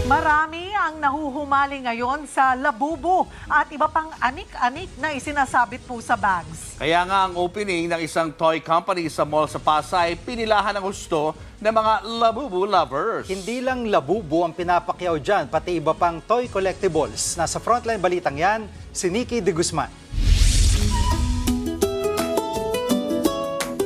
Marami ang nahuhumali ngayon sa labubu at iba pang anik-anik na isinasabit po sa bags. Kaya nga ang opening ng isang toy company sa mall sa Pasay, pinilahan ng gusto ng mga labubu lovers. Hindi lang labubu ang pinapakyaw dyan, pati iba pang toy collectibles. Nasa frontline balitang yan, si Nikki de Guzman.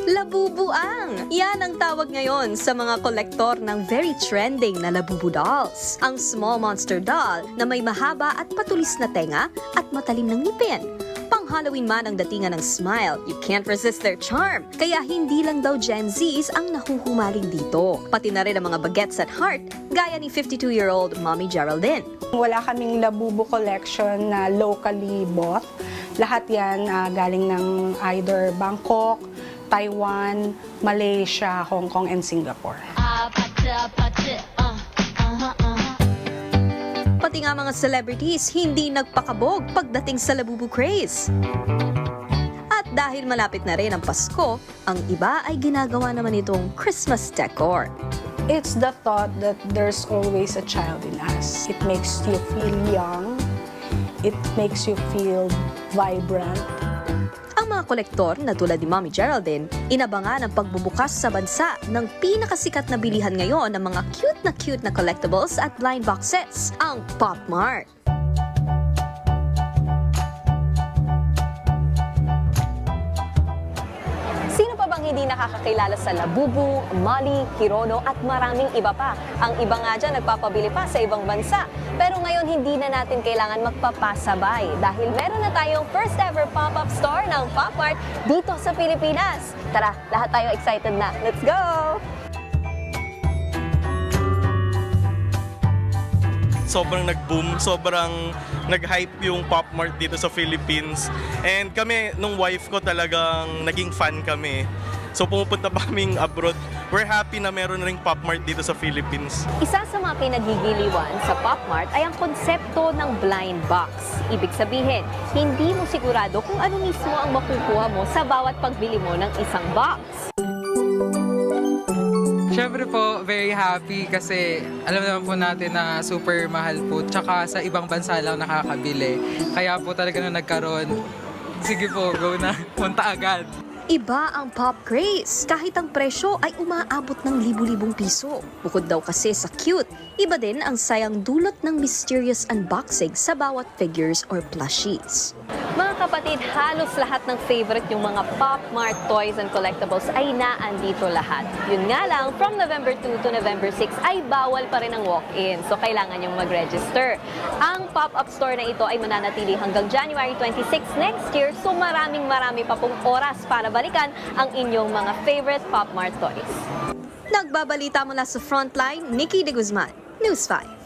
Labubuang! Yan ang tawag ngayon sa mga kolektor ng very trending na labubu dolls. Ang small monster doll na may mahaba at patulis na tenga at matalim ng ngipin. Pang-Halloween man ang datingan ng smile, you can't resist their charm. Kaya hindi lang daw Gen Zs ang nahuhumaling dito. Pati na rin ang mga bagets at heart, gaya ni 52-year-old Mommy Geraldine. Wala kaming labubu collection na locally bought. Lahat yan galing ng either Bangkok, Taiwan, Malaysia, Hong Kong, and Singapore. Pati nga mga celebrities hindi nagpakabog pagdating sa labubu craze. At dahil malapit na rin ang Pasko, ang iba ay ginagawa naman itong Christmas decor. It's the thought that there's always a child in us. It makes you feel young. It makes you feel vibrant. Ang mga kolektor na tulad ni Mommy Geraldine, inabangan ang pagbubukas sa bansa ng pinakasikat na bilihan ngayon ng mga cute na collectibles at blind boxes, ang Pop Mart. Sino pa bang hindi nakakakilala sa labubu, mali, hirono at maraming iba pa? Ang iba nga dyan nagpapabili pa sa ibang bansa. Pero ngayon hindi na natin kailangan magpapasabay dahil meron na tayong first ever pop-up store ng Pop Mart dito sa Pilipinas. Tara, lahat tayo excited na. Let's go! Sobrang nag-boom, sobrang nag-hype yung Pop Mart dito sa Philippines. And kami, nung wife ko talagang naging fan kami. So pumupunta pa kaming abroad. We're happy na meron na ring Pop Mart dito sa Philippines. Isa sa mga kinagigiliwan sa Pop Mart ay ang konsepto ng blind box. Ibig sabihin, hindi mo sigurado kung ano mismo ang makukuha mo sa bawat pagbili mo ng isang box. Siyempre po, very happy kasi alam naman po natin na super mahal po. Tsaka sa ibang bansa lang nakakabili. Kaya po talaga nung nagkaroon, sige po, go na, punta agad. Iba ang pop craze. Kahit ang presyo ay umaabot ng libu-libong piso. Bukod daw kasi sa cute, iba din ang sayang dulot ng mysterious unboxing sa bawat figures or plushies. Mga kapatid, halos lahat ng favorite yung mga Pop Mart toys and collectibles ay naandito lahat. Yun nga lang, from November 2 to November 6 ay bawal pa rin ang walk-in. So kailangan yung mag-register. Ang pop-up store na ito ay mananatili hanggang January 26 next year. So marami pa pong oras para balikan ang inyong mga favorite Pop Mart toys. Nagbabalita mula sa Frontline, Nikki de Guzman, News 5.